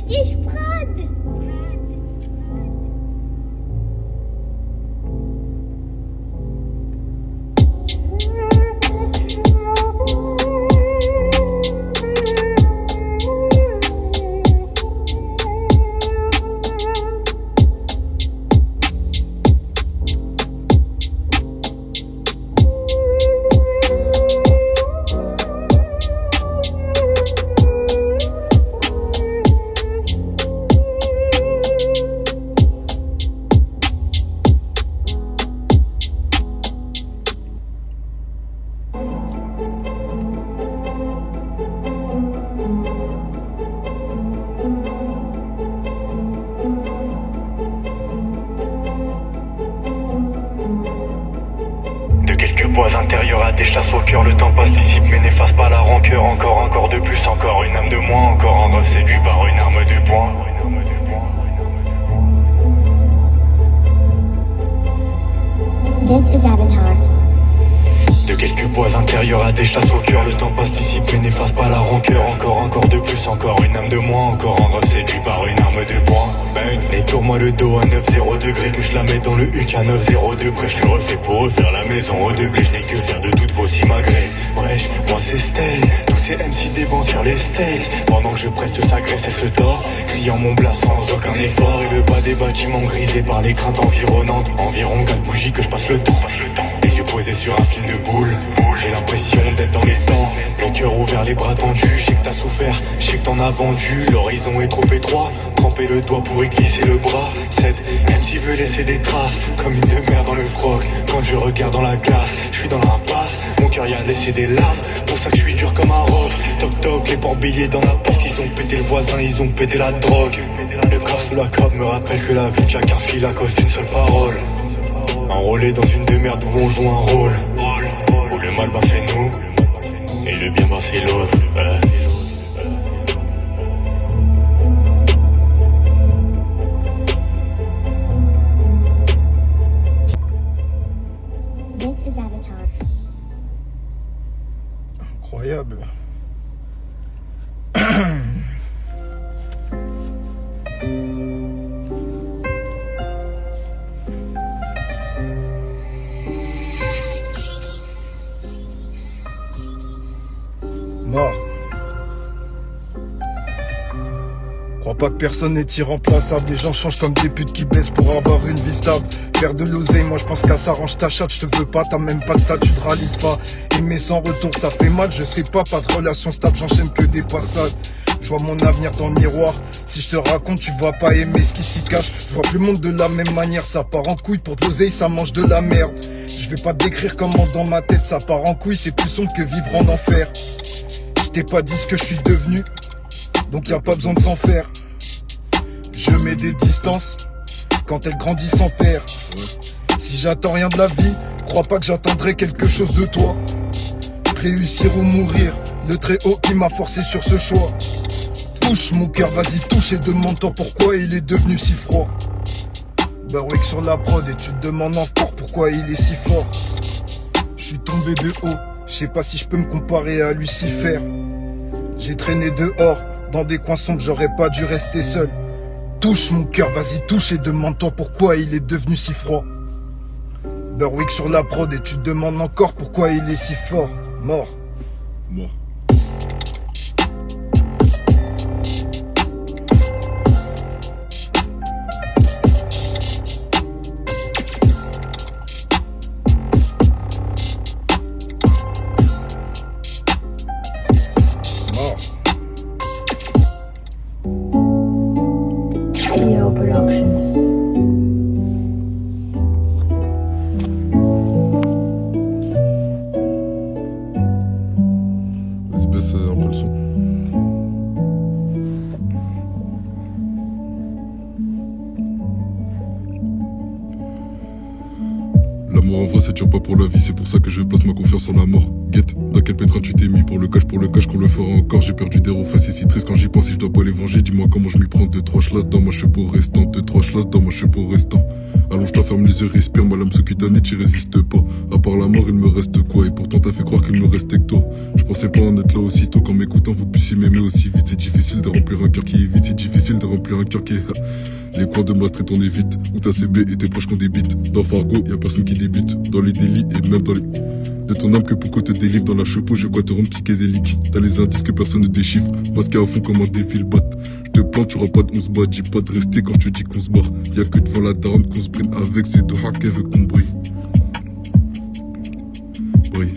British Prod. De quelques bois intérieurs à des chasses au cœur, le temps passe, dissipe mais n'efface pas la rancœur. Encore de plus, encore une âme de moins, encore un rêve séduit par une arme de poing. This is Avatar. De quelques bois intérieurs à des chasses au cœur, le temps passe, dissipe mais n'efface pas la rancœur. Encore de plus, encore une âme de moins, encore un rêve séduit par une arme de poing. Bang, les tourne-moi le dos à 9-0 degrés, que je la mets dans le UK à 9-0 près. Je suis refait pour refaire la maison au deblé, je n'ai que faire de toutes vos simagrées. Wesh, moi c'est Stain, tous ces MC débantent sur les States. Pendant que je presse sa graisse, elle se tord, criant mon blast sans aucun effort. Et le bas des bâtiments grisés par les craintes environnantes. Environ 4 bougies que je passe le temps. Les yeux posés sur un film de boule, j'ai l'impression d'être dans les temps. Le cœur ouvert, les bras tendus, je sais que t'as souffert, je sais que t'en as vendu. L'horizon est trop étroit, tremper le doigt pour y glisser le bras. Cette MC veut laisser des traces, comme une demeure dans le froc. Quand je regarde dans la glace, je suis dans l'impasse. Mon cœur y a laissé des larmes, pour ça que je suis dur comme un roc. Toc toc, les porte-billets dans la porte, ils ont pété le voisin, ils ont pété la drogue. Le corps sous la cope me rappelle que la vie de chacun file à cause d'une seule parole. Enrôlé dans une démerde où on joue un rôle, où le mal ben c'est nous, et le bien ben c'est l'autre. This is Avatar. Incroyable. Mort. Crois pas que personne n'est irremplaçable. Les gens changent comme des putes qui baissent pour avoir une vie stable. Faire de l'oseille, moi je pense qu'à s'arrange ta chatte. Je te veux pas, t'as même pas de statut de rallye pas. Aimer sans retour ça fait mal, je sais pas de relation stable, j'enchaîne que des passades. Je vois mon avenir dans le miroir. Si je te raconte, tu vas pas aimer ce qui s'y cache. Je vois plus le monde de la même manière. Ça part en couille, pour de l'oseille, ça mange de la merde. Je vais pas te décrire comment dans ma tête ça part en couille. C'est plus sombre que vivre en enfer. Je t'ai pas dit ce que je suis devenu, donc y a pas besoin de s'en faire. Je mets des distances quand elle grandit sans père. Si j'attends rien de la vie, crois pas que j'attendrai quelque chose de toi. Réussir ou mourir, le très haut qui m'a forcé sur ce choix. Touche mon cœur, vas-y touche et demande-toi pourquoi il est devenu si froid. Berwick sur la prod et tu te demandes encore pourquoi il est si fort. Je suis tombé de haut, je sais pas si je peux me comparer à Lucifer. J'ai traîné dehors, dans des coins sombres, j'aurais pas dû rester seul. Touche mon cœur, vas-y touche et demande-toi pourquoi il est devenu si froid. Berwick sur la prod et tu te demandes encore pourquoi il est si fort. Mort. Mort. Leo Productions. Vas-y, baisse un peu le son. L'amour en vrai, c'est dur pas pour la vie, c'est pour ça que je place ma confiance en la mort. Guette, dans quel pétrin tu t'es mis pour le cash qu'on le fera encore. J'ai perdu des refs, c'est si triste quand j'y pense. Si je dois pas les venger, dis-moi comment je m'y prends. 2-3 chlasses dans ma chapeau restant, 2-3 chlasses dans ma chapeau restant. Allonge-toi, ferme les yeux, respire, ma lame sous-cutanée, t'y résistes pas. À part la mort, il me reste quoi? Et pourtant t'as fait croire qu'il me restait que toi. Je pensais pas en être là aussitôt, qu'en m'écoutant vous puissiez m'aimer aussi vite. C'est difficile de remplir un cœur qui est vide, c'est difficile de remplir un cœur qui est... Les coins de ma street on évite, où ta CB et tes proches qu'on débite. Dans Fargo, y'a personne qui débute, dans les délits et même dans les... De ton âme que Pouco te délivre dans la chepeau, je crois te rendre psychédélique. T'as les indices que personne ne déchiffre, masqué à fond comme un défile bat. Je te plante, tu auras pas de on se bat, dis pas de rester quand je te dis qu'on se barre. Y'a que devant la daronne qu'on se brille avec ces deux hacks, elle veut qu'on brille. Brille.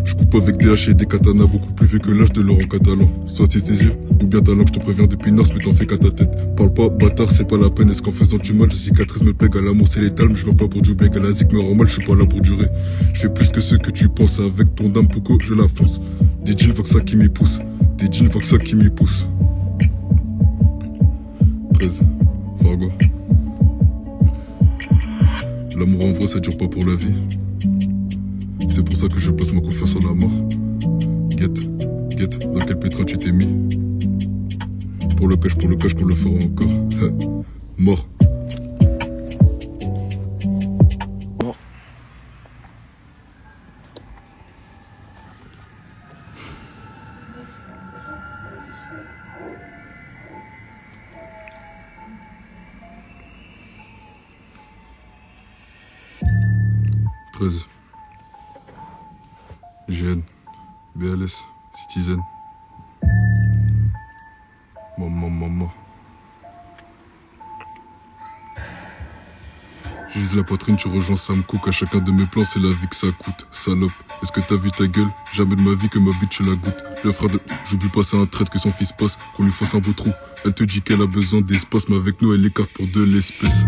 Je coupe avec des haches et des katanas beaucoup plus vieux que l'âge de Laurent Catalan. Soit c'est tes yeux, ou bien ta langue, je te préviens depuis Nars, mais t'en fais qu'à ta tête. Parle pas, bâtard, c'est pas la peine. Est-ce qu'en faisant du mal, je cicatrice me plague à l'amour, c'est létal, mais je meurs pas pour du bec. À la zik me rend mal, je suis pas là pour durer. Je fais plus que ce que tu penses, avec ton dame Pouco, je la fonce. Des jeans, faut que ça qui m'y pousse. Des jeans, faut que ça qui m'y pousse. 13, Fargo. L'amour en vrai, ça dure pas pour la vie. C'est pour ça que je pose ma confiance en la mort. Guette, dans quel pétrin tu t'es mis? Pour le cash, qu'on le fera encore. Mort. Mort. 13. GN, BLS, Citizen. Maman. Je vise la poitrine, tu rejoins Sam Cook. À chacun de mes plans, c'est la vie que ça coûte. Salope, est-ce que t'as vu ta gueule? Jamais de ma vie que ma bitch la goûte. Le frère de... J'oublie pas, c'est un traître que son fils passe, qu'on lui fasse un beau trou. Elle te dit qu'elle a besoin d'espace, mais avec nous, elle écarte pour de l'espèce.